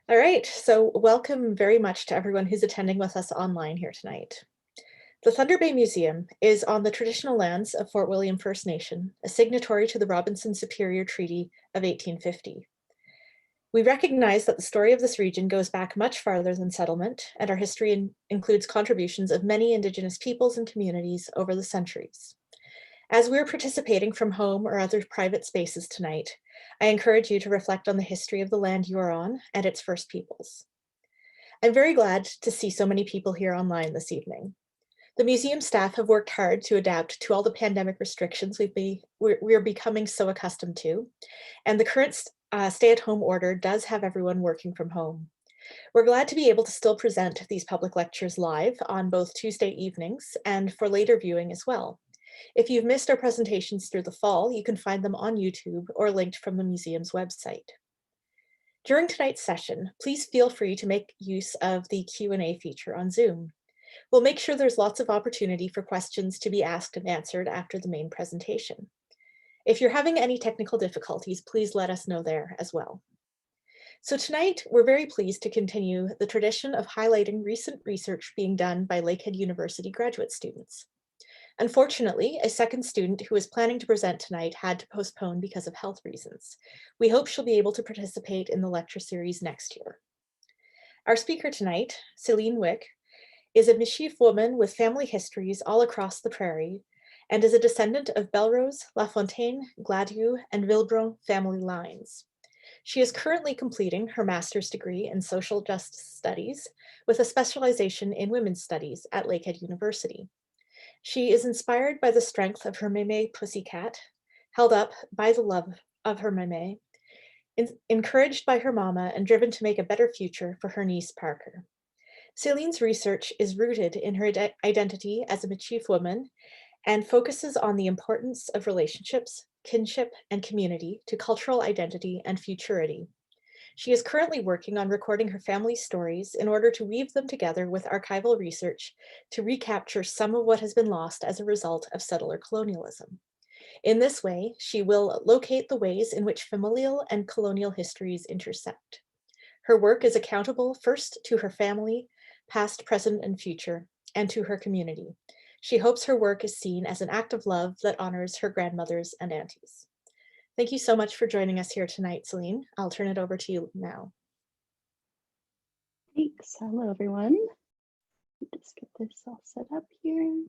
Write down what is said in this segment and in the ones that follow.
All right, so welcome very much to everyone who's attending with us online here tonight. The Thunder Bay Museum is on the traditional lands of Fort William First Nation, a signatory to the Robinson-Superior Treaty of 1850. We recognize that the story of this region goes back much farther than settlement, and our history includes contributions of many Indigenous peoples and communities over the centuries. As we're participating from home or other private spaces tonight, I encourage you to reflect on the history of the land you are on and its First Peoples. I'm very glad to see so many people here online this evening. The museum staff have worked hard to adapt to all the pandemic restrictions we're becoming so accustomed to, and the current stay-at-home order does have everyone working from home. We're glad to be able to still present these public lectures live on both Tuesday evenings and for later viewing as well. If you've missed our presentations through the fall, you can find them on YouTube or linked from the museum's website. During tonight's session, please feel free to make use of the Q&A feature on Zoom. We'll make sure there's lots of opportunity for questions to be asked and answered after the main presentation. If you're having any technical difficulties, please let us know there as well. So tonight, we're very pleased to continue the tradition of highlighting recent research being done by Lakehead University graduate students. Unfortunately, a second student who was planning to present tonight had to postpone because of health reasons. We hope she'll be able to participate in the lecture series next year. Our speaker tonight, Céline Wick, is a Michif woman with family histories all across the prairie and is a descendant of Bellerose, Lafontaine, Gladu and Villebrun family lines. She is currently completing her master's degree in social justice studies with a specialization in women's studies at Lakehead University. She is inspired by the strength of her Mémé Pussycat, held up by the love of her Mémé, encouraged by her Momma, and driven to make a better future for her niece Parker. Céline's research is rooted in her identity as a Michif woman and focuses on the importance of relationships, kinship, and community to cultural identity and futurity. She is currently working on recording her family's stories in order to weave them together with archival research to recapture some of what has been lost as a result of settler colonialism. In this way, she will locate the ways in which familial and colonial histories intersect. Her work is accountable first to her family, past, present, and future, and to her community. She hopes her work is seen as an act of love that honors her grandmothers and aunties. Thank you so much for joining us here tonight, Céline. I'll turn it over to you now. Thanks. Hello, everyone. Just get this all set up here.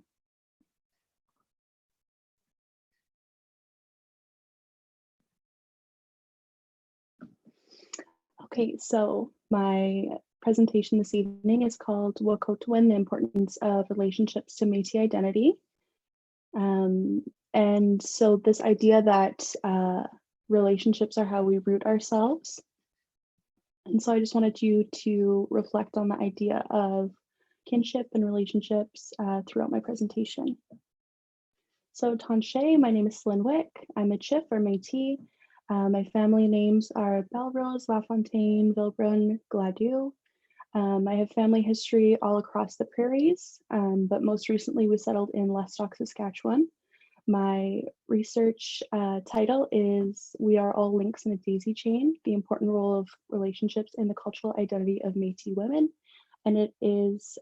Okay, so my presentation this evening is called Wakotwin, the Importance of Relationships to Métis Identity. And so this idea that relationships are how we root ourselves. And so I just wanted you to reflect on the idea of kinship and relationships throughout my presentation. So Tanshe, my name is Céline Wick. I'm a Michif or Métis. My family names are Bellerose, Lafontaine, Villebrun, Gladu. I have family history all across the prairies, but most recently we settled in Lestock, Saskatchewan. My research title is We Are All Links in a Daisy Chain, the important role of relationships in the cultural identity of Métis women. And it is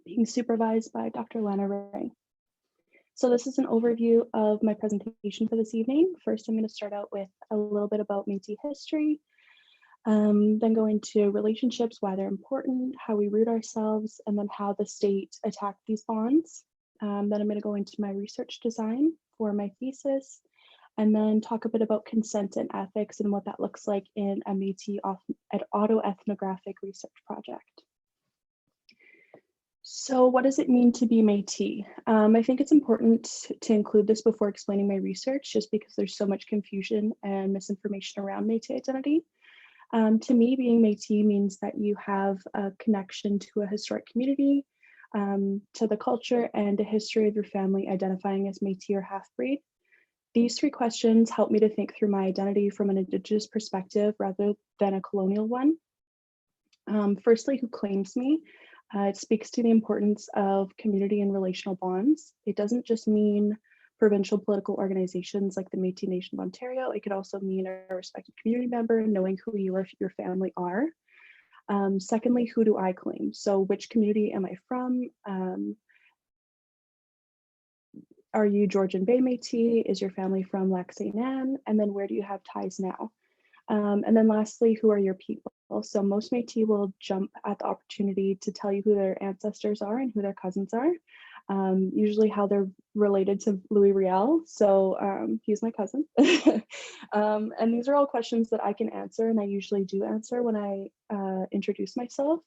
being supervised by Dr. Lana Ray. So this is an overview of my presentation for this evening. First, I'm going to start out with a little bit about Métis history, then go into relationships, why they're important, how we root ourselves, and then how the state attacked these bonds. Then I'm going to go into my research design for my thesis, and then talk a bit about consent and ethics and what that looks like in a Métis autoethnographic research project. So what does it mean to be Métis? I think it's important to include this before explaining my research, just because there's so much confusion and misinformation around Métis identity. To me, being Métis means that you have a connection to a historic community, to the culture, and a history of your family identifying as Métis or half-breed. These three questions help me to think through my identity from an Indigenous perspective rather than a colonial one. Firstly, who claims me? It speaks to the importance of community and relational bonds. It doesn't just mean provincial political organizations like the Métis Nation of Ontario. It could also mean a respected community member, knowing who you or your family are. Secondly, who do I claim? So which community am I from? Are you Georgian Bay Métis? Is your family from Lac St. Anne? And then where do you have ties now? And then lastly, who are your people? So most Métis will jump at the opportunity to tell you who their ancestors are and who their cousins are. Usually how they're related to Louis Riel. So he's my cousin. And these are all questions that I can answer, and I usually do answer when I introduce myself,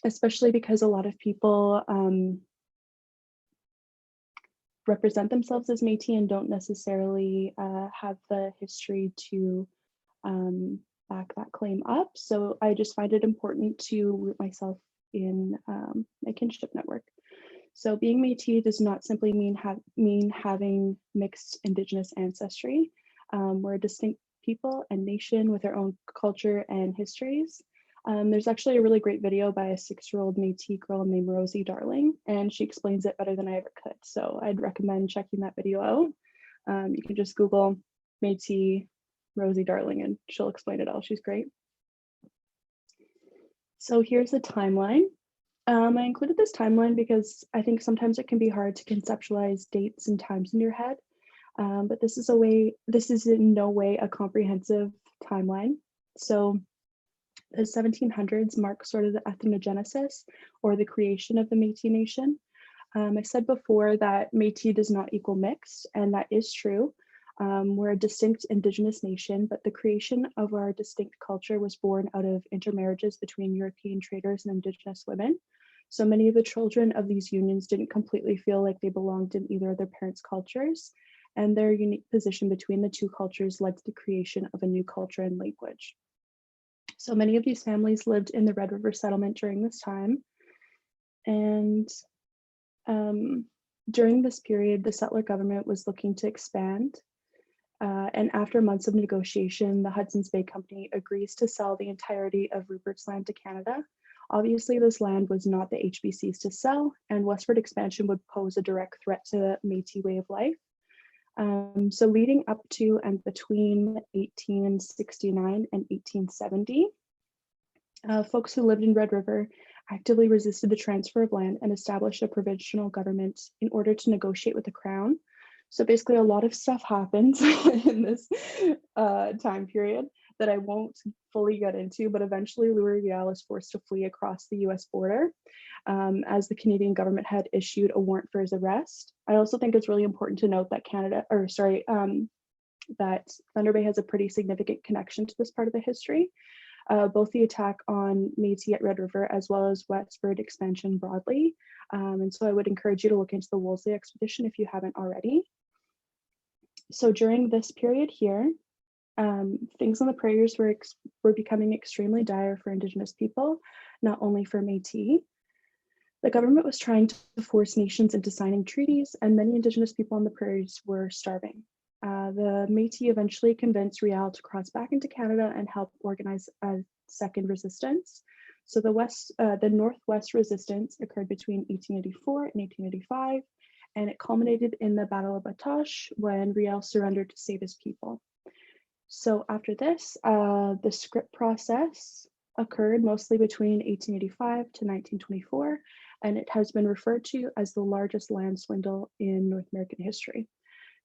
especially because a lot of people represent themselves as Métis and don't necessarily have the history to back that claim up. So I just find it important to root myself in my kinship network. So being Métis does not simply mean having mixed Indigenous ancestry. We're a distinct people and nation with our own culture and histories. There's actually a really great video by a 6-year-old Métis girl named Rosie Darling, and she explains it better than I ever could. So I'd recommend checking that video out. You can just Google Métis Rosie Darling and she'll explain it all. She's great. So here's a timeline. I included this timeline because I think sometimes it can be hard to conceptualize dates and times in your head, but this is in no way a comprehensive timeline. So the 1700s mark sort of the ethnogenesis, or the creation of the Métis Nation. I said before that Métis does not equal mixed, and that is true. We're a distinct Indigenous nation, but the creation of our distinct culture was born out of intermarriages between European traders and Indigenous women. So many of the children of these unions didn't completely feel like they belonged in either of their parents' cultures, and their unique position between the two cultures led to the creation of a new culture and language. So many of these families lived in the Red River settlement during this time, and during this period, the settler government was looking to expand. And after months of negotiation, the Hudson's Bay Company agrees to sell the entirety of Rupert's Land to Canada. Obviously, this land was not the HBC's to sell, and westward expansion would pose a direct threat to the Métis way of life. So leading up to and between 1869 and 1870, folks who lived in Red River actively resisted the transfer of land and established a provincial government in order to negotiate with the Crown. So basically a lot of stuff happens in this time period that I won't fully get into, but eventually Louis Riel is forced to flee across the US border as the Canadian government had issued a warrant for his arrest. I also think it's really important to note that that Thunder Bay has a pretty significant connection to this part of the history. Both the attack on Métis at Red River as well as westward expansion broadly. And so I would encourage you to look into the Wolseley expedition if you haven't already. So during this period here, things on the prairies were becoming extremely dire for Indigenous people, not only for Métis. The government was trying to force nations into signing treaties, and many Indigenous people on the prairies were starving. The Métis eventually convinced Riel to cross back into Canada and help organize a second resistance. So the Northwest resistance occurred between 1884 and 1885, and it culminated in the Battle of Batoche when Riel surrendered to save his people. So after this, the script process occurred mostly between 1885 to 1924, and it has been referred to as the largest land swindle in North American history.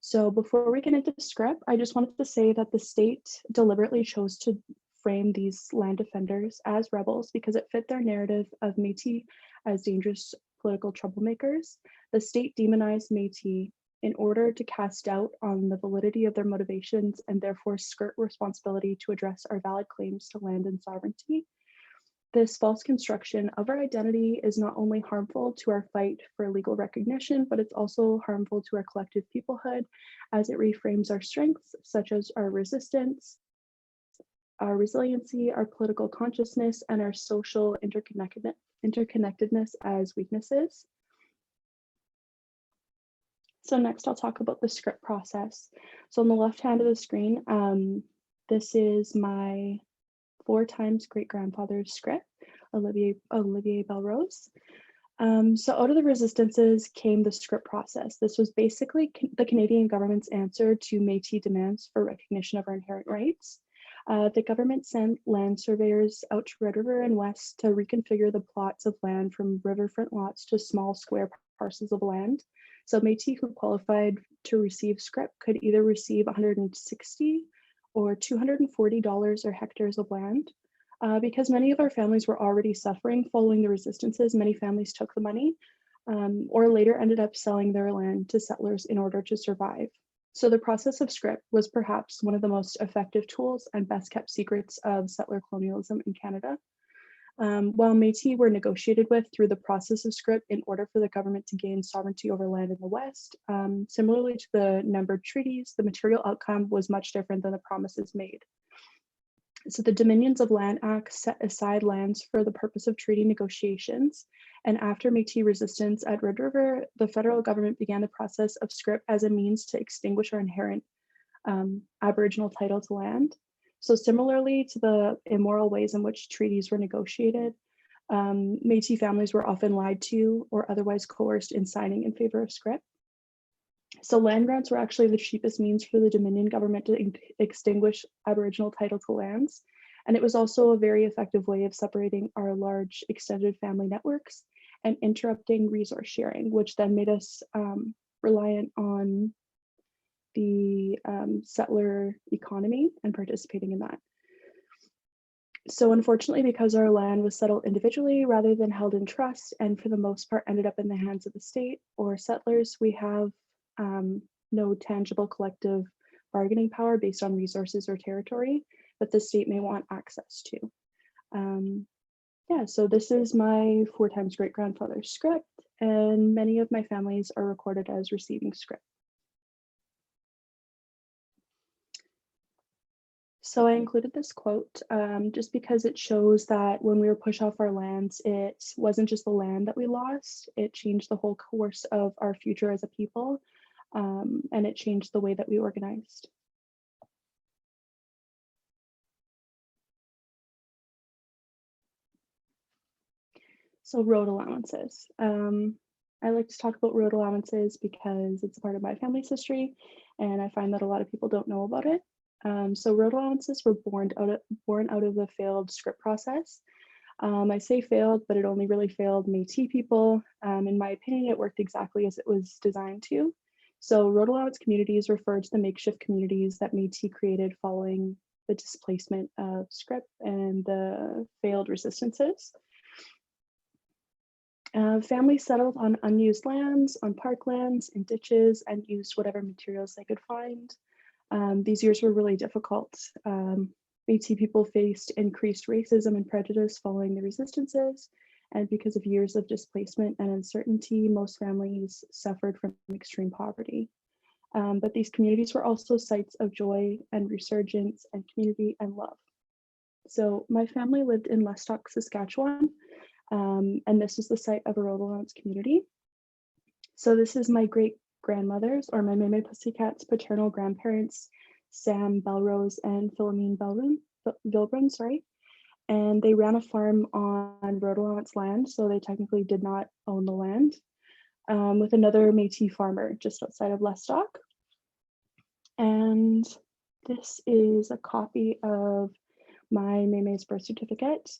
So before we get into the script, I just wanted to say that the state deliberately chose to frame these land defenders as rebels because it fit their narrative of Métis as dangerous political troublemakers. The state demonized Métis in order to cast doubt on the validity of their motivations and therefore skirt responsibility to address our valid claims to land and sovereignty. This false construction of our identity is not only harmful to our fight for legal recognition, but it's also harmful to our collective peoplehood as it reframes our strengths, such as our resistance, our resiliency, our political consciousness, and our social interconnectedness as weaknesses. So next I'll talk about the script process. So on the left hand of the screen, this is my 4 times great-grandfather's script, Olivier Bellerose. So out of the resistances came the script process. This was basically the Canadian government's answer to Métis demands for recognition of our inherent rights. The government sent land surveyors out to Red River and West to reconfigure the plots of land from riverfront lots to small square parcels of land. So Métis who qualified to receive script could either receive $160 or $240 or hectares of land. Because many of our families were already suffering following the resistances, many families took the money or later ended up selling their land to settlers in order to survive. So the process of script was perhaps one of the most effective tools and best kept secrets of settler colonialism in Canada. While Métis were negotiated with through the process of script in order for the government to gain sovereignty over land in the West, similarly to the numbered treaties, the material outcome was much different than the promises made. So the Dominions of Land Act set aside lands for the purpose of treaty negotiations. And after Métis resistance at Red River, the federal government began the process of script as a means to extinguish our inherent Aboriginal title to land. So similarly to the immoral ways in which treaties were negotiated, Métis families were often lied to or otherwise coerced in signing in favor of script. So land grants were actually the cheapest means for the Dominion government to extinguish Aboriginal title to lands. And it was also a very effective way of separating our large extended family networks and interrupting resource sharing, which then made us reliant on the settler economy and participating in that. So unfortunately, because our land was settled individually rather than held in trust, and for the most part ended up in the hands of the state or settlers, we have no tangible collective bargaining power based on resources or territory that the state may want access to. Yeah, so this is my 4 times great-grandfather's script, and many of my families are recorded as receiving script. So I included this quote just because it shows that when we were pushed off our lands, it wasn't just the land that we lost, it changed the whole course of our future as a people, and it changed the way that we organized. So road allowances. I like to talk about road allowances because it's a part of my family's history, and I find that a lot of people don't know about it. So road allowances were born out of the failed script process. I say failed, but it only really failed Métis people. In my opinion, it worked exactly as it was designed to. So road allowance communities refer to the makeshift communities that Métis created following the displacement of script and the failed resistances. Families settled on unused lands, on parklands, in ditches, and used whatever materials they could find. These years were really difficult. Métis people faced increased racism and prejudice following the resistances, and because of years of displacement and uncertainty, most families suffered from extreme poverty. But these communities were also sites of joy and resurgence and community and love. So my family lived in Lestock, Saskatchewan, and this is the site of a road allowance community. So this is my great-grandmother's, or my Mémé Pussycat's paternal grandparents, Sam Bellerose and Philomene Villebrun, sorry. And they ran a farm on road allowance land, so they technically did not own the land, with another Métis farmer just outside of Lestock. And this is a copy of my Mémé's birth certificate.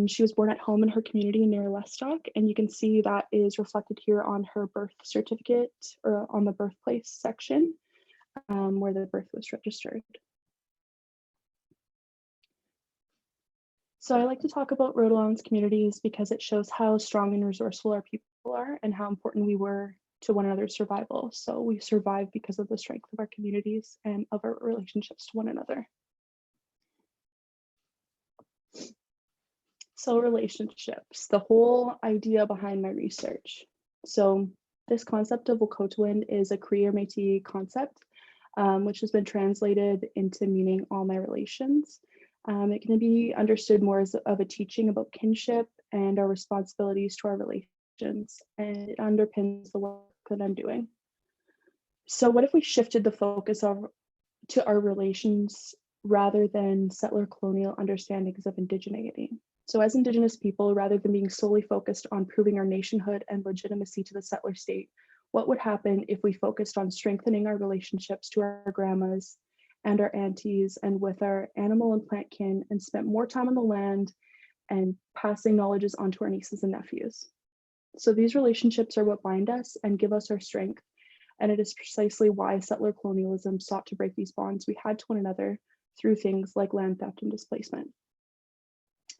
She was born at home in her community near Lestock, and you can see that is reflected here on her birth certificate, or on the birthplace section, where the birth was registered. So I like to talk about road allowance communities because it shows how strong and resourceful our people are and how important we were to one another's survival. So we survived because of the strength of our communities and of our relationships to one another. So relationships, the whole idea behind my research. So this concept of Wokotowin is a Cree Métis concept, which has been translated into meaning all my relations. It can be understood more as of a teaching about kinship and our responsibilities to our relations, and it underpins the work that I'm doing. So what if we shifted the focus to our relations rather than settler colonial understandings of indigeneity. So as Indigenous people, rather than being solely focused on proving our nationhood and legitimacy to the settler state, what would happen if we focused on strengthening our relationships to our grandmas and our aunties and with our animal and plant kin, and spent more time on the land and passing knowledges on to our nieces and nephews. So these relationships are what bind us and give us our strength. And it is precisely why settler colonialism sought to break these bonds we had to one another through things like land theft and displacement.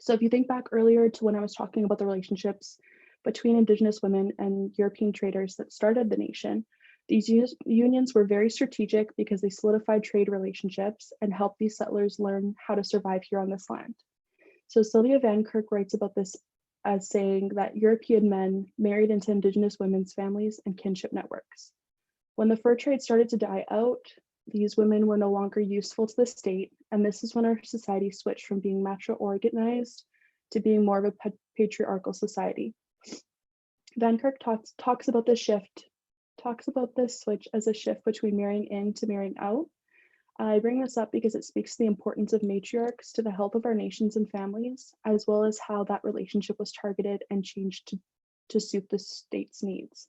So if you think back earlier to when I was talking about the relationships between Indigenous women and European traders that started the nation, these unions were very strategic because they solidified trade relationships and helped these settlers learn how to survive here on this land. So Sylvia Van Kirk writes about this as saying that European men married into Indigenous women's families and kinship networks. When the fur trade started to die out, these women were no longer useful to the state, and this is when our society switched from being matriarchal-organized to being more of a patriarchal society. Van Kirk talks about this switch as a shift between marrying in to marrying out. I bring this up because it speaks to the importance of matriarchs to the health of our nations and families, as well as how that relationship was targeted and changed to suit the state's needs.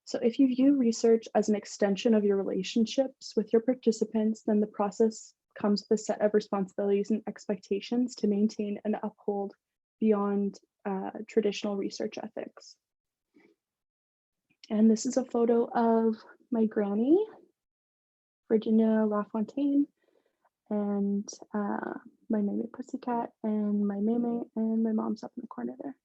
So if you view research as an extension of your relationships with your participants, then the process comes with a set of responsibilities and expectations to maintain and uphold beyond traditional research ethics. And this is a photo of my granny, Virginia Lafontaine, and my Mémé Pussycat, and my Mémé, and my mom's up in the corner there.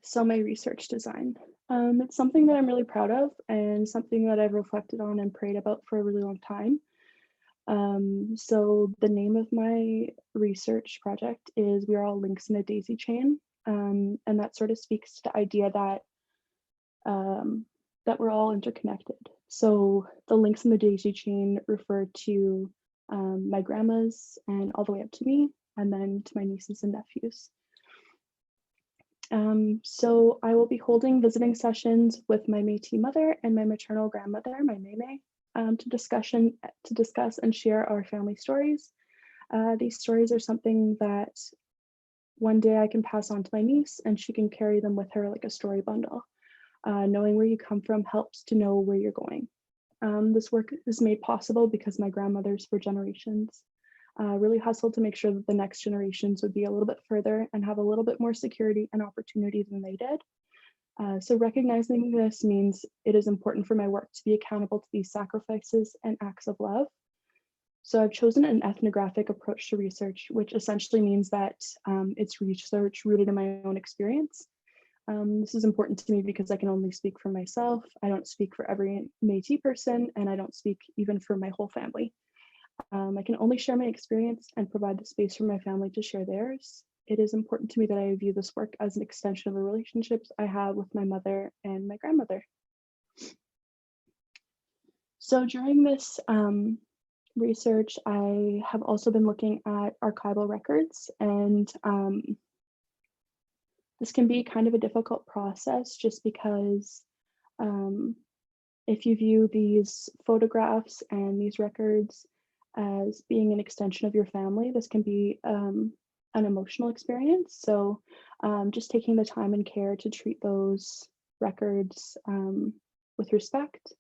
So my research design. It's something that I'm really proud of and something that I've reflected on and prayed about for a really long time. So the name of my research project is We Are All Links in a Daisy Chain. And that sort of speaks to the idea that that we're all interconnected. So the links in the daisy chain refer to my grandmas and all the way up to me, and then to my nieces and nephews. So I will be holding visiting sessions with my Métis mother and my maternal grandmother, my Mémé, to discuss and share our family stories. These stories are something that one day I can pass on to my niece and she can carry them with her like a story bundle. Knowing where you come from helps to know where you're going. This work is made possible because my grandmothers for generations really hustled to make sure that the next generations would be a little bit further and have a little bit more security and opportunity than they did. So recognizing this means it is important for my work to be accountable to these sacrifices and acts of love. So I've chosen an ethnographic approach to research, which essentially means that it's research rooted in my own experience. This is important to me because I can only speak for myself. I don't speak for every Métis person, and I don't speak even for my whole family. I can only share my experience and provide the space for my family to share theirs. It is important to me that I view this work as an extension of the relationships I have with my mother and my grandmother. So during this research, I have also been looking at archival records, and this can be kind of a difficult process just because if you view these photographs and these records as being an extension of your family, this can be an emotional experience. So just taking the time and care to treat those records with respect.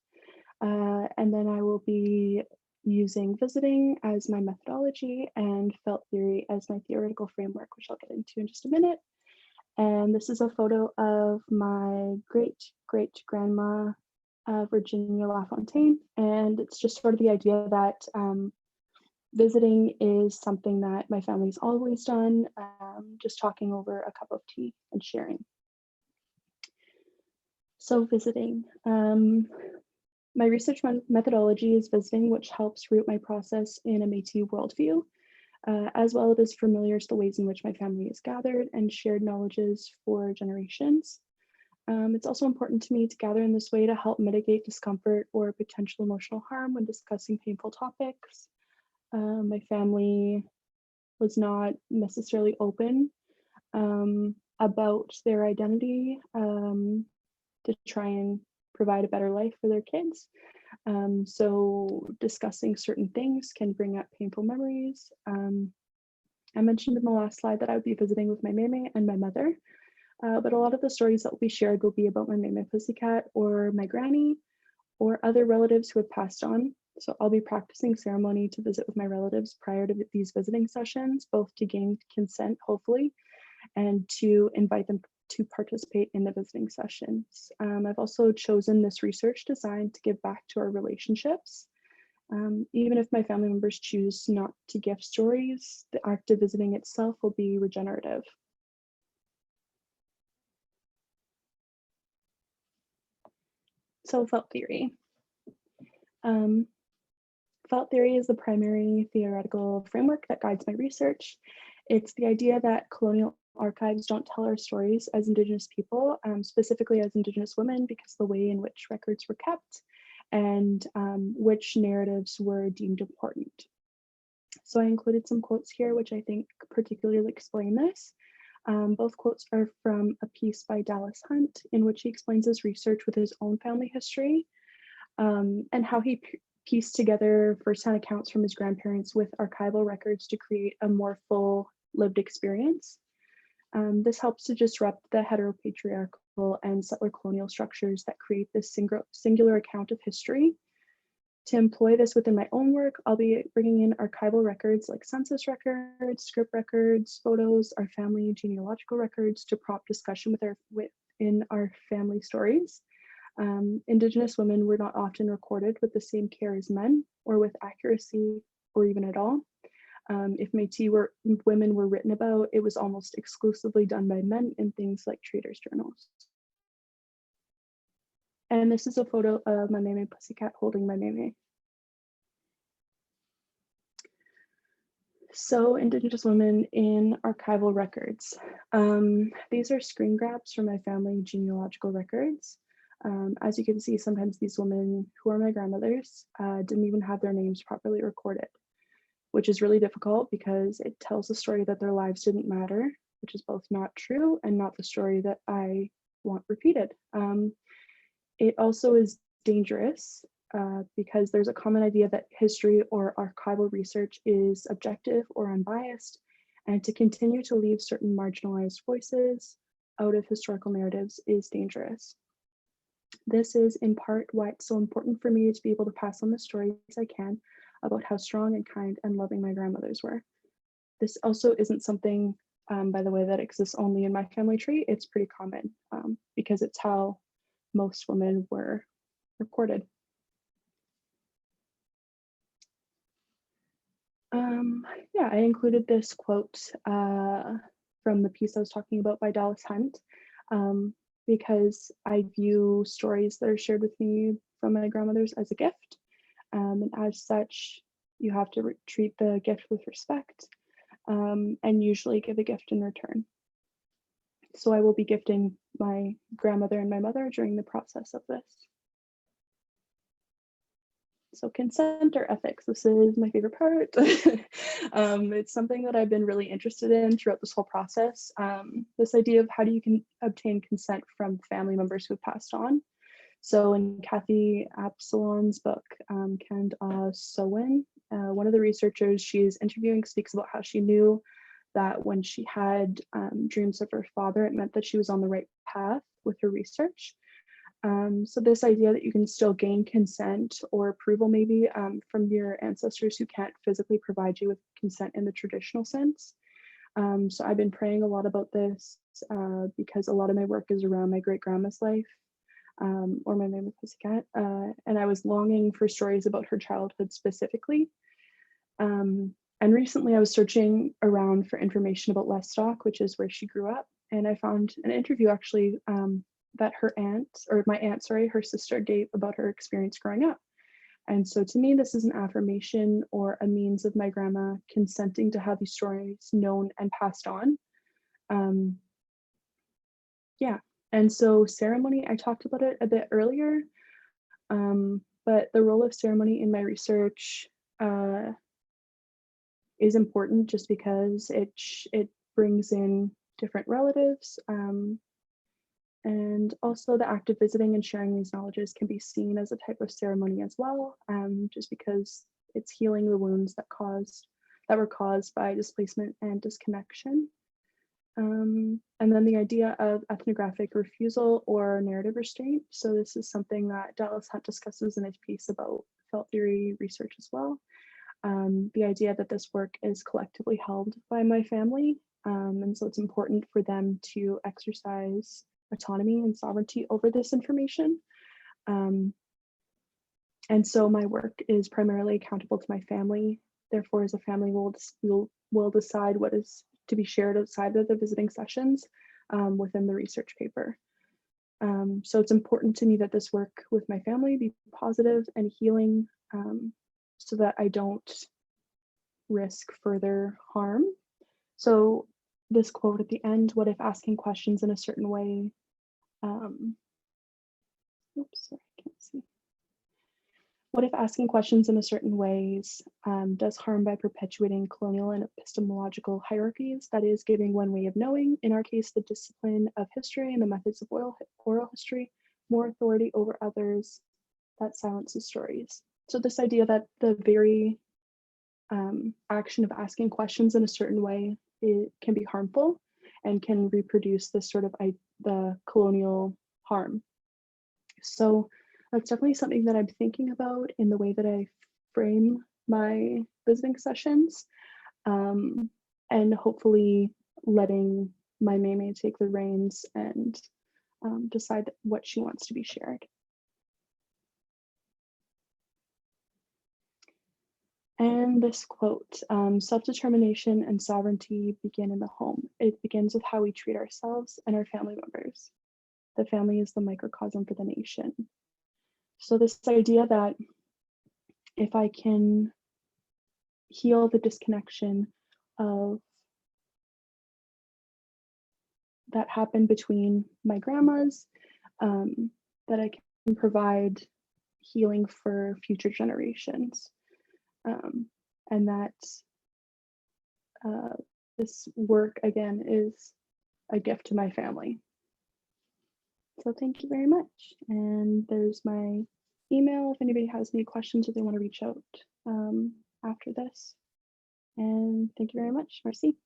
And then I will be using visiting as my methodology and felt theory as my theoretical framework, which I'll get into in just a minute. And this is a photo of my great-great-grandma, Virginia Lafontaine. And it's just sort of the idea that visiting is something that my family's always done, just talking over a cup of tea and sharing. So visiting. My research methodology is visiting, which helps root my process in a Métis worldview. As well, it is familiar to the ways in which my family is gathered and shared knowledges for generations. It's also important to me to gather in this way to help mitigate discomfort or potential emotional harm when discussing painful topics. My family was not necessarily open about their identity to try and provide a better life for their kids. So discussing certain things can bring up painful memories. I mentioned in the last slide that I would be visiting with my Mémé and my mother, but a lot of the stories that will be shared will be about my Mémé Pussycat or my granny or other relatives who have passed on. So I'll be practicing ceremony to visit with my relatives prior to these visiting sessions, both to gain consent, hopefully, and to invite them to participate in the visiting sessions. I've also chosen this research design to give back to our relationships. Even if my family members choose not to gift stories, the act of visiting itself will be regenerative. So felt theory. Felt theory is the primary theoretical framework that guides my research. It's the idea that colonial archives don't tell our stories as Indigenous people, specifically as Indigenous women, because the way in which records were kept and which narratives were deemed important. So I included some quotes here, which I think particularly explain this. Both quotes are from a piece by Dallas Hunt, in which he explains his research with his own family history and how he pieced together firsthand accounts from his grandparents with archival records to create a more full lived experience. This helps to disrupt the heteropatriarchal and settler colonial structures that create this singular account of history. To employ this within my own work, I'll be bringing in archival records like census records, script records, photos, our family genealogical records to prompt discussion within our family stories. Indigenous women were not often recorded with the same care as men, or with accuracy, or even at all. If Métis women were written about, it was almost exclusively done by men in things like traders' journals. And this is a photo of my Mémé Pussycat holding my Mémé. So Indigenous women in archival records. These are screen grabs from my family genealogical records. As you can see, sometimes these women who are my grandmothers didn't even have their names properly recorded, which is really difficult because it tells a story that their lives didn't matter, which is both not true and not the story that I want repeated. It also is dangerous because there's a common idea that history or archival research is objective or unbiased, and to continue to leave certain marginalized voices out of historical narratives is dangerous. This is in part why it's so important for me to be able to pass on the stories I can about how strong and kind and loving my grandmothers were. This also isn't something, by the way, that exists only in my family tree. It's pretty common because it's how most women were recorded. Yeah, I included this quote from the piece I was talking about by Dallas Hunt because I view stories that are shared with me from my grandmothers as a gift. And as such, you have to treat the gift with respect and usually give a gift in return. So I will be gifting my grandmother and my mother during the process of this. So consent or ethics, this is my favorite part. It's something that I've been really interested in throughout this whole process. This idea of how do you obtain consent from family members who have passed on. So in Kathy Absalon's book, Canned Sowen, one of the researchers she's interviewing speaks about how she knew that when she had dreams of her father, it meant that she was on the right path with her research. So this idea that you can still gain consent or approval maybe from your ancestors who can't physically provide you with consent in the traditional sense. So I've been praying a lot about this because a lot of my work is around my great grandma's life or my Mémé Pussycat, and I was longing for stories about her childhood specifically. And recently I was searching around for information about Lestock, which is where she grew up, and I found an interview actually that her sister gave about her experience growing up. And so to me, this is an affirmation or a means of my grandma consenting to have these stories known and passed on. Yeah, and so ceremony, I talked about it a bit earlier, but the role of ceremony in my research is important just because it brings in different relatives. And also the act of visiting and sharing these knowledges can be seen as a type of ceremony as well, just because it's healing the wounds that were caused by displacement and disconnection. And then the idea of ethnographic refusal or narrative restraint. So this is something that Dallas Hunt discusses in his piece about felt theory research as well. The idea that this work is collectively held by my family. And so it's important for them to exercise autonomy and sovereignty over this information. And so my work is primarily accountable to my family. Therefore, as a family, we'll decide what is to be shared outside of the visiting sessions within the research paper. So it's important to me that this work with my family be positive and healing so that I don't risk further harm. So this quote at the end, what if asking questions in a certain way, oops, sorry, I can't see. What if asking questions in a certain ways does harm by perpetuating colonial and epistemological hierarchies, that is, giving one way of knowing, in our case, the discipline of history and the methods of oral history, more authority over others, that silences stories. So this idea that the very action of asking questions in a certain way, it can be harmful and can reproduce this sort of the colonial harm. So that's definitely something that I'm thinking about in the way that I frame my visiting sessions, and hopefully letting my Mémé take the reins and decide what she wants to be shared. And this quote, self-determination and sovereignty begin in the home. It begins with how we treat ourselves and our family members. The family is the microcosm for the nation. So this idea that if I can heal the disconnection of that happened between my grandmas, that I can provide healing for future generations. And that this work, again, is a gift to my family. So thank you very much. And there's my email if anybody has any questions or they want to reach out after this. And thank you very much. Merci.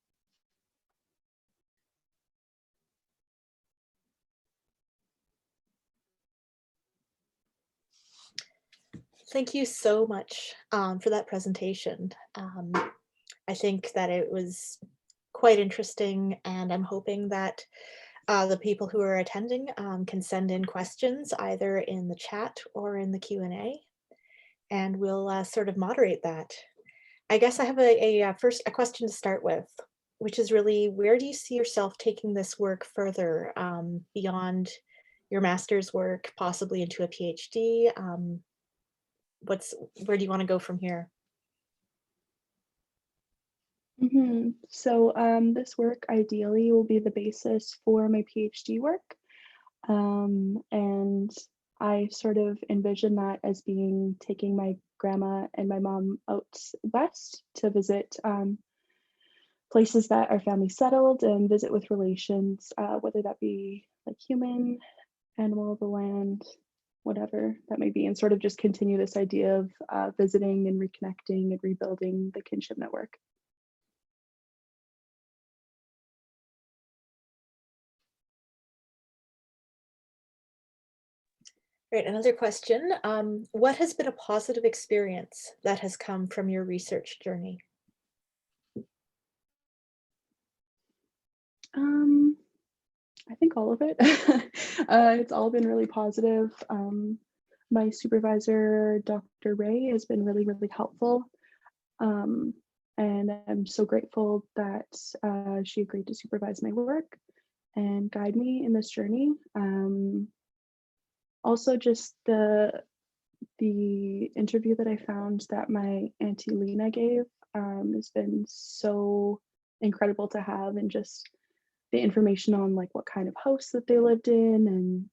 Thank you so much for that presentation. I think that it was quite interesting, and I'm hoping that the people who are attending can send in questions either in the chat or in the Q&A, and we'll sort of moderate that. I guess I have first a question to start with, which is really, where do you see yourself taking this work further beyond your master's work, possibly into a PhD? Where do you want to go from here? So this work ideally will be the basis for my PhD work. And I sort of envision that as being taking my grandma and my mom out west to visit places that our family settled and visit with relations, whether that be like human, animal, the land, whatever that may be, and sort of just continue this idea of visiting and reconnecting and rebuilding the kinship network. Great, another question. What has been a positive experience that has come from your research journey? I think all of it. It's all been really positive. My supervisor, Dr. Ray, has been really, really helpful. And I'm so grateful that she agreed to supervise my work and guide me in this journey. Also, just the interview that I found that my Auntie Lena gave has been so incredible to have, and just the information on like what kind of house that they lived in, and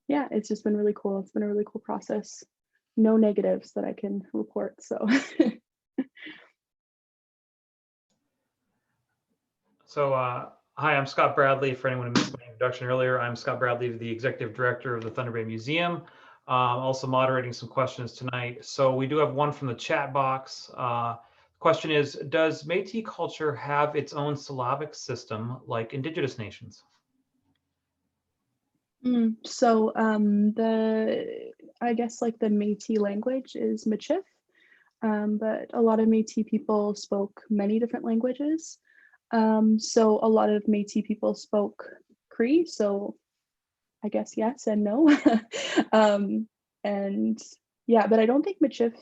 yeah, it's just been really cool. It's been a really cool process. No negatives that I can report, so. So Hi, I'm Scott Bradley. For anyone who missed my introduction earlier, I'm Scott Bradley, the Executive Director of the Thunder Bay Museum. Also moderating some questions tonight. So we do have one from the chat box. Question is, does Métis culture have its own syllabic system like Indigenous nations? So I guess like the Métis language is Michif, but a lot of Métis people spoke many different languages. So a lot of Métis people spoke Cree, so I guess yes and no. And yeah, but I don't think Michif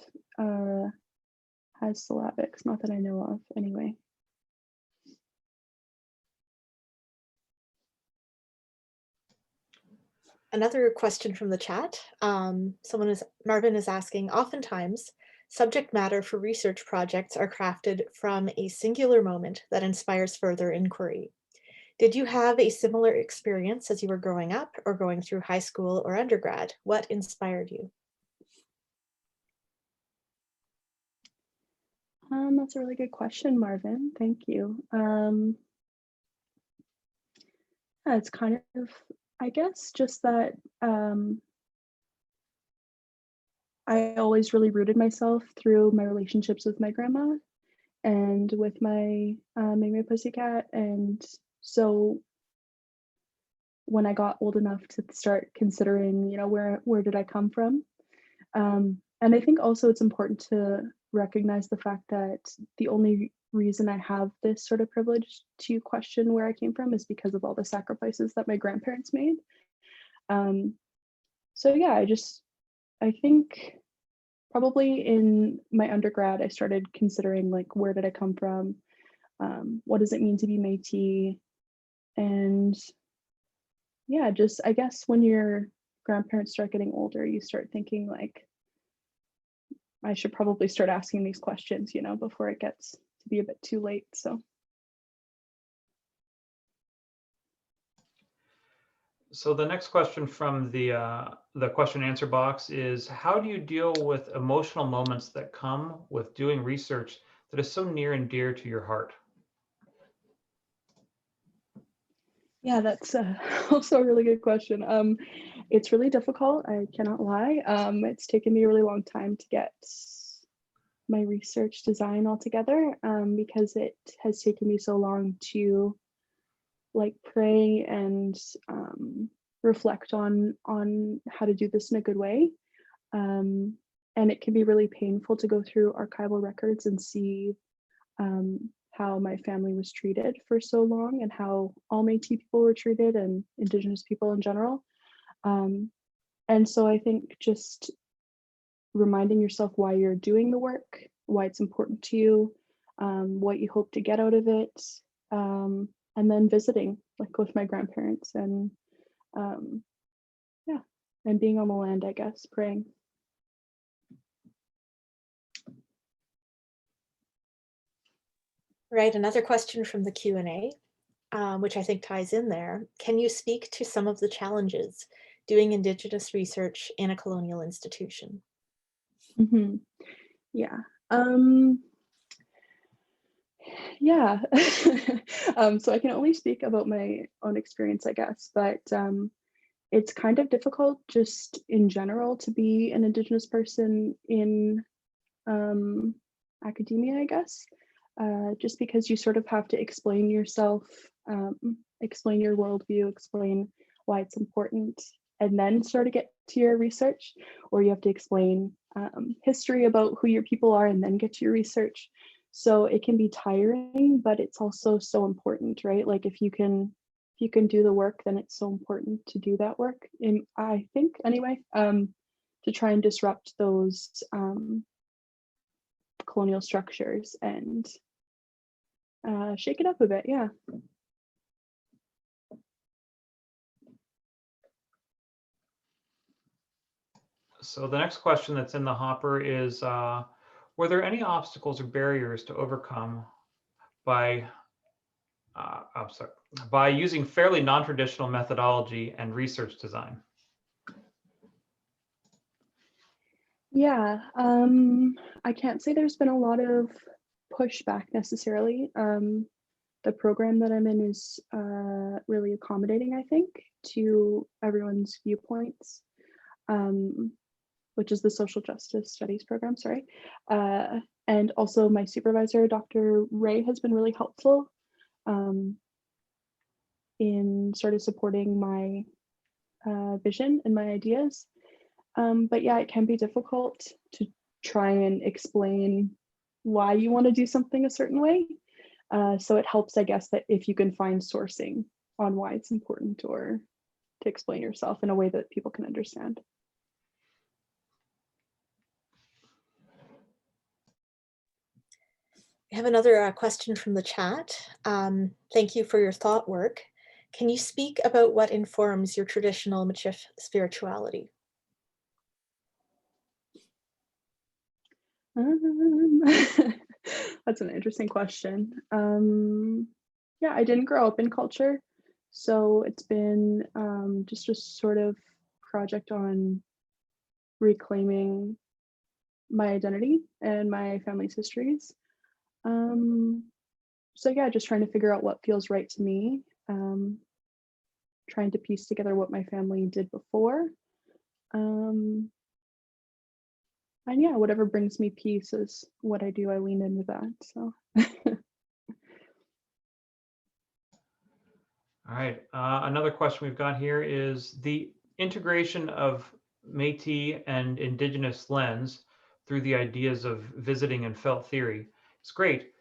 has syllabics, not that I know of anyway. Another question from the chat. Marvin is asking, oftentimes, subject matter for research projects are crafted from a singular moment that inspires further inquiry. Did you have a similar experience as you were growing up or going through high school or undergrad? What inspired you? That's a really good question, Marvin. Thank you. Yeah, it's kind of, I guess, just that I always really rooted myself through my relationships with my grandma and with my Mémé Pussycat. And so when I got old enough to start considering, where did I come from? And I think also it's important to recognize the fact that the only reason I have this sort of privilege to question where I came from is because of all the sacrifices that my grandparents made. So yeah, I think probably in my undergrad, I started considering like, where did I come from? What does it mean to be Métis? And yeah, just I guess when your grandparents start getting older, you start thinking like, I should probably start asking these questions, before it gets to be a bit too late. So the next question from the question and answer box is, how do you deal with emotional moments that come with doing research that is so near and dear to your heart? Yeah, that's also a really good question. It's really difficult, I cannot lie. It's taken me a really long time to get my research design all together, because it has taken me so long to like pray and reflect on how to do this in a good way. And it can be really painful to go through archival records and see how my family was treated for so long and how all Métis people were treated and Indigenous people in general. And so I think just reminding yourself why you're doing the work, why it's important to you, what you hope to get out of it, and then visiting like with my grandparents and yeah, and being on the land, I guess, praying. Right, another question from the Q&A, which I think ties in there. Can you speak to some of the challenges doing Indigenous research in a colonial institution? Mm-hmm. Yeah. Yeah. So I can only speak about my own experience, I guess, but it's kind of difficult just in general to be an Indigenous person in academia, I guess, just because you sort of have to explain yourself, explain your worldview, explain why it's important, and then sort of get to your research, or you have to explain history about who your people are and then get to your research. So it can be tiring, but it's also so important, right? Like if you can do the work, then it's so important to do that work. And I think anyway, to try and disrupt those colonial structures and shake it up a bit. Yeah. So the next question that's in the hopper is, were there any obstacles or barriers to overcome by using fairly non-traditional methodology and research design? Yeah, I can't say there's been a lot of pushback necessarily. the program that I'm in is really accommodating, I think, to everyone's viewpoints, which is the social justice studies program, sorry. And also my supervisor, Dr. Ray, has been really helpful in sort of supporting my vision and my ideas. But yeah, it can be difficult to try and explain why you want to do something a certain way. So it helps, I guess, that if you can find sourcing on why it's important or to explain yourself in a way that people can understand. I have another question from the chat. Thank you for your thought work. Can you speak about what informs your traditional Michif spirituality? That's an interesting question. Yeah, I didn't grow up in culture, so it's been just a sort of project on reclaiming my identity and my family's histories. So yeah, just trying to figure out what feels right to me, trying to piece together what my family did before. And yeah, whatever brings me peace is what I do. I lean into that, so. All right, another question we've got here is the integration of Métis and Indigenous lens through the ideas of visiting and felt theory. It's great.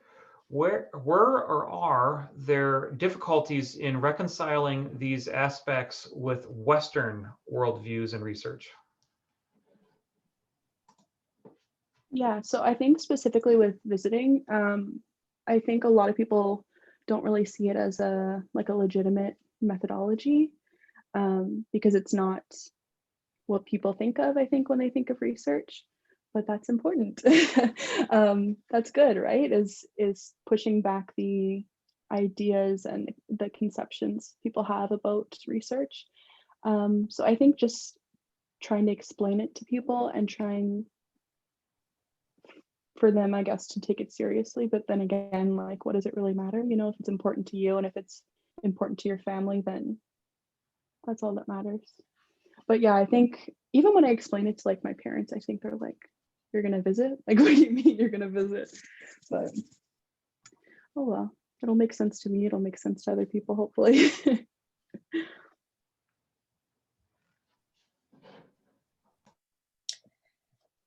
Were or are there difficulties in reconciling these aspects with Western worldviews and research? Yeah, so I think specifically with visiting, I think a lot of people don't really see it as a legitimate methodology, because it's not what people think of, I think, when they think of research, but that's important. That's good, right? Is pushing back the ideas and the conceptions people have about research. So I think just trying to explain it to people and trying for them, I guess, to take it seriously. But then again, like, what does it really matter? You know, if it's important to you and if it's important to your family, then that's all that matters. But yeah, I think even when I explain it to like my parents, I think they're like, you're gonna visit? Like, what do you mean you're gonna visit? But oh well, it'll make sense to me. It'll make sense to other people, hopefully.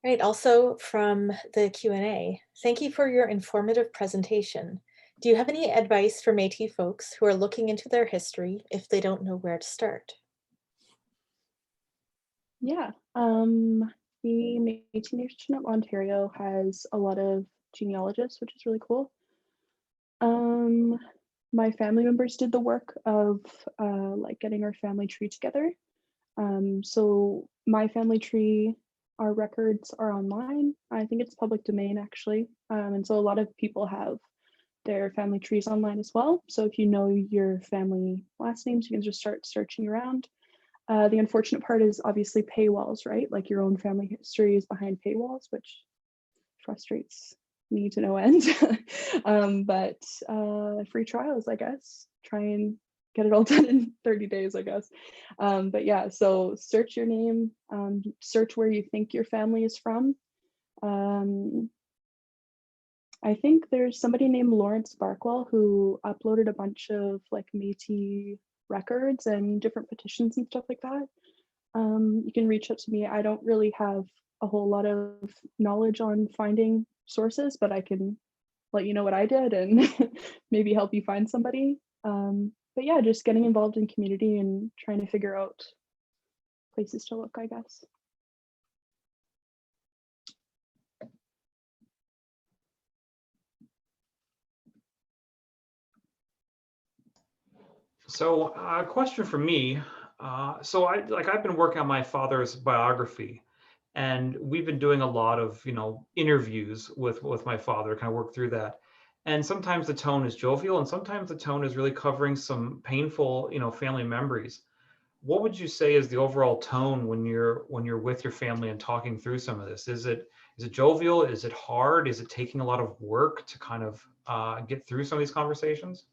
Right, also from the Q&A, thank you for your informative presentation. Do you have any advice for Métis folks who are looking into their history if they don't know where to start? Yeah, the Métis Nation of Ontario has a lot of genealogists, which is really cool. My family members did the work of like getting our family tree together. So my family tree, our records are online. I think it's public domain actually. And so a lot of people have their family trees online as well. So if you know your family last names, you can just start searching around. The unfortunate part is obviously paywalls, right? Like your own family history is behind paywalls, which frustrates me to no end. But free trials, I guess. Try and get it all done in 30 days, I guess. But yeah, so search your name, search where you think your family is from. I think there's somebody named Lawrence Barkwell who uploaded a bunch of like Métis records and different petitions and stuff like that. You can reach out to me. I don't really have a whole lot of knowledge on finding sources, but I can let you know what I did and maybe help you find somebody. But yeah, just getting involved in community and trying to figure out places to look, I guess. So a question for me. So I've been working on my father's biography, and we've been doing a lot of interviews with my father, kind of work through that. And sometimes the tone is jovial, and sometimes the tone is really covering some painful family memories. What would you say is the overall tone when you're with your family and talking through some of this? Is it jovial? Is it hard? Is it taking a lot of work to kind of get through some of these conversations?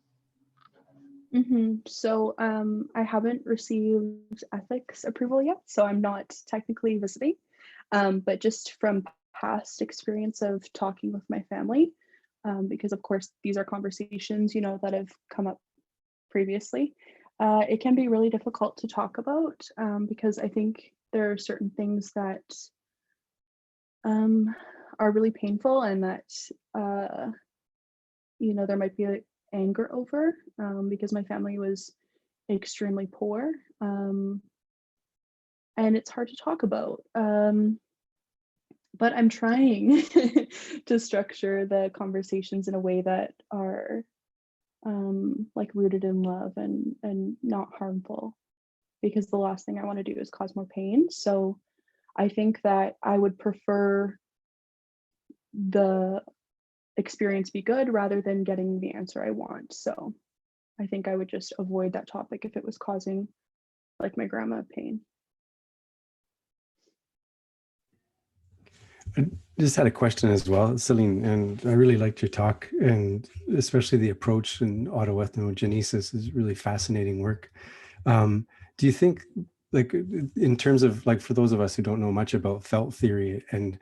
So I haven't received ethics approval yet, so I'm not technically visiting. But just from past experience of talking with my family, because of course these are conversations, you know, that have come up previously, it can be really difficult to talk about, because I think there are certain things that are really painful and that you know, there might be anger over, because my family was extremely poor, and it's hard to talk about. But I'm trying to structure the conversations in a way that are like rooted in love and not harmful, because the last thing I want to do is cause more pain. So I think that I would prefer the experience be good rather than getting the answer I want. So I think I would just avoid that topic if it was causing like my grandma pain. I just had a question as well, Céline, and I really liked your talk, and especially the approach in autoethnogenesis is really fascinating work. Do you think, like, in terms of, like, for those of us who don't know much about felt theory and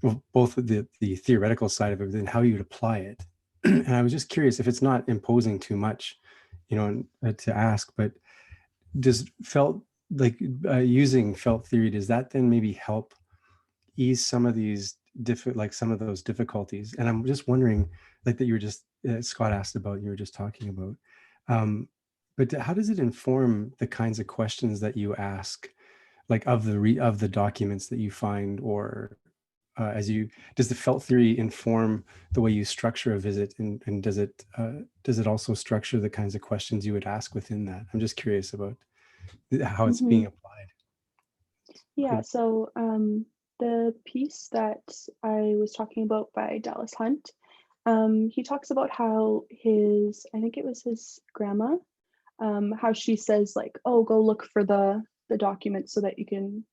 well, both the theoretical side of it and how you'd apply it, and I was just curious if it's not imposing too much, you know, to ask, but does felt, like, using felt theory, does that then maybe help ease some of these like some of those difficulties? And I'm just wondering, like, that you were just Scott asked about, you were just talking about, but how does it inform the kinds of questions that you ask, like of the documents that you find, or does the felt theory inform the way you structure a visit, and does it also structure the kinds of questions you would ask within that? I'm just curious about how it's being applied. Yeah, so the piece that I was talking about by Dallas Hunt, he talks about how I think it was his grandma, how she says like, oh, go look for the document so that you can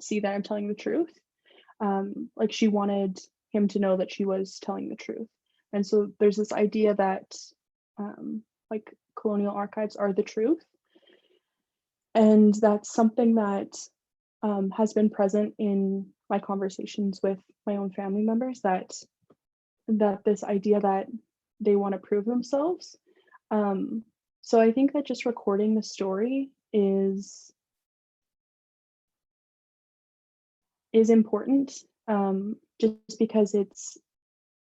see that I'm telling the truth. Like she wanted him to know that she was telling the truth. And so there's this idea that like colonial archives are the truth. And that's something that has been present in my conversations with my own family members, that this idea that they want to prove themselves. So I think that just recording the story is important, just because it's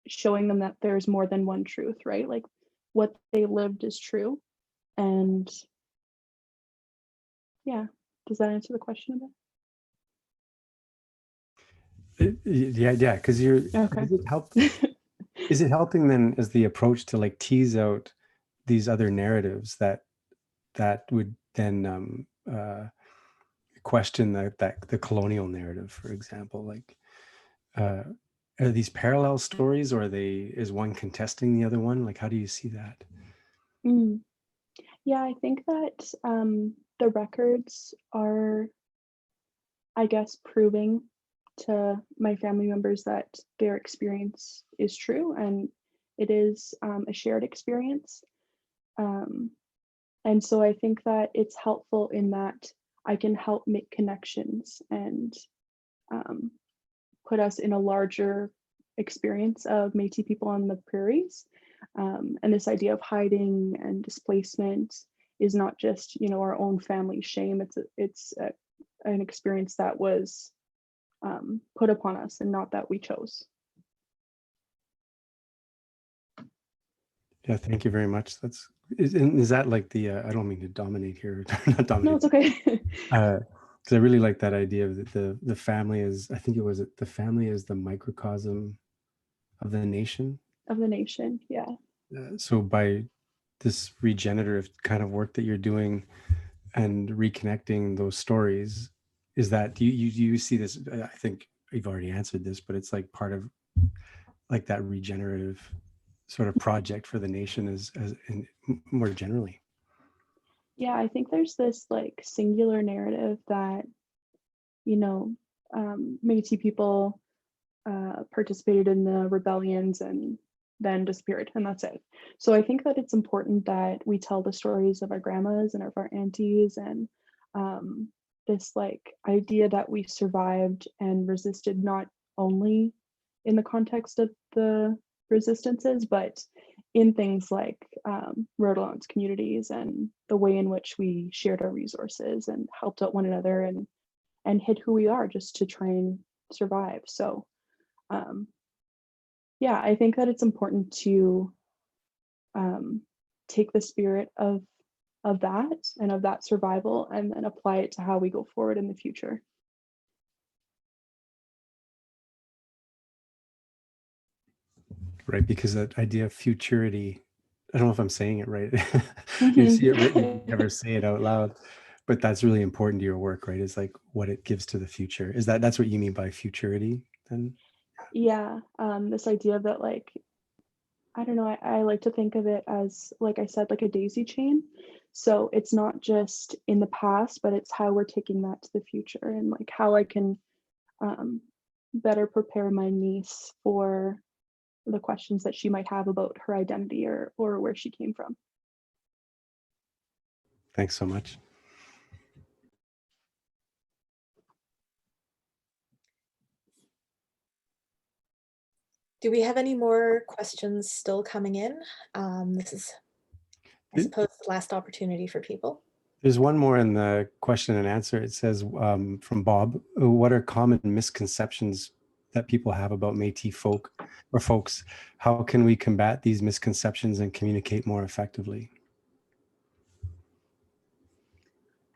showing them that there's more than one truth, right? Like what they lived is true. And yeah, does that answer the question a bit? Yeah, because you're Okay. is it helping then as the approach to, like, tease out these other narratives that would then question the colonial narrative, for example? Like, are these parallel stories, or is one contesting the other one? Like, how do you see that? Yeah, I think that the records are, I guess, proving to my family members that their experience is true and it is a shared experience. And so I think that it's helpful in that I can help make connections and put us in a larger experience of Métis people on the prairies. And this idea of hiding and displacement is not just, you know, our own family shame. It's an experience that was put upon us and not that we chose. Yeah, thank you very much. Is that like the I don't mean to dominate here, not dominate. No, it's okay. Because I really like that idea of the family is, I think it was the family is the microcosm of the nation. Of the nation, yeah. So by this regenerative kind of work that you're doing and reconnecting those stories, is that you see this? I think you've already answered this, but it's like part of like that regenerative sort of project for the nation as more generally. Yeah, I think there's this like singular narrative that, you know, Métis people participated in the rebellions and then disappeared, and that's it. So I think that it's important that we tell the stories of our grandmas and of our aunties, and this like idea that we survived and resisted, not only in the context of the resistances, but in things like road allowance communities and the way in which we shared our resources and helped out one another and hid who we are just to try and survive. So yeah, I think that it's important to take the spirit of that and of that survival and then apply it to how we go forward in the future. Right, because that idea of futurity, I don't know if I'm saying it right. You see it written, you never say it out loud, but that's really important to your work, right? Is like what it gives to the future. Is that's what you mean by futurity then? Yeah, this idea that like, I don't know, I like to think of it as, like I said, like a daisy chain. So it's not just in the past, but it's how we're taking that to the future and like how I can better prepare my niece for the questions that she might have about her identity or where she came from. Thanks so much. Do we have any more questions still coming in? This is, I suppose, the last opportunity for people. There's one more in the question and answer. It says from Bob, what are common misconceptions that people have about Métis folk or folks? How can we combat these misconceptions and communicate more effectively?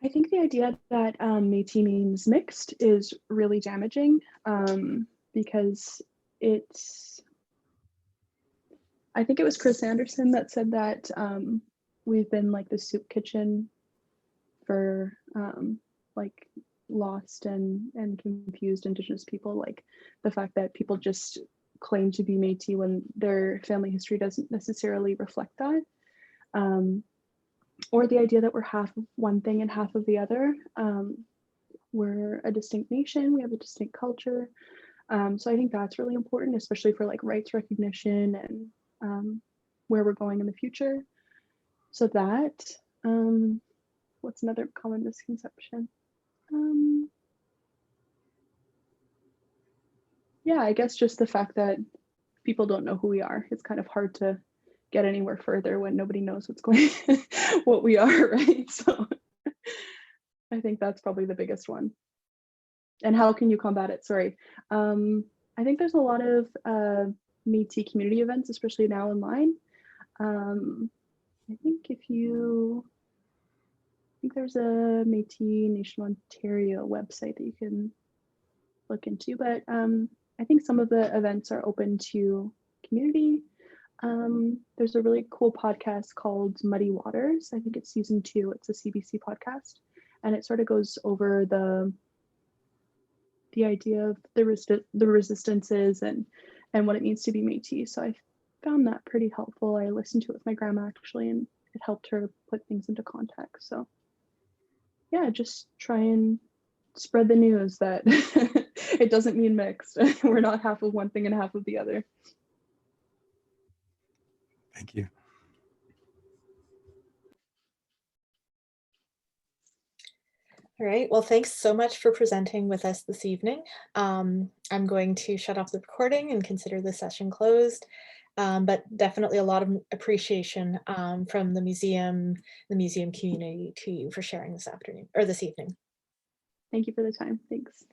I think the idea that Métis means mixed is really damaging because I think it was Chris Anderson that said that we've been like the soup kitchen for like lost and confused Indigenous people, like the fact that people just claim to be Métis when their family history doesn't necessarily reflect that. Or the idea that we're half of one thing and half of the other. We're a distinct nation, we have a distinct culture. So I think that's really important, especially for like rights recognition and where we're going in the future. So that, what's another common misconception? Yeah, I guess just the fact that people don't know who we are. It's kind of hard to get anywhere further when nobody knows what's going what we are, right? So I think that's probably the biggest one. And how can you combat it? Sorry. I think there's a lot of Métis community events, especially now online. I think there's a Métis Nation Ontario website that you can look into, but I think some of the events are open to community. There's a really cool podcast called Muddy Waters. I think it's season 2. It's a CBC podcast, and it sort of goes over the idea of the resistances and what it means to be Métis. So I found that pretty helpful. I listened to it with my grandma actually, and it helped her put things into context. So yeah, just try and spread the news that it doesn't mean mixed. We're not half of one thing and half of the other. Thank you. All right, well, thanks so much for presenting with us this evening. I'm going to shut off the recording and consider the session closed, but definitely a lot of appreciation from the museum community to you for sharing this afternoon or this evening. Thank you for the time. Thanks.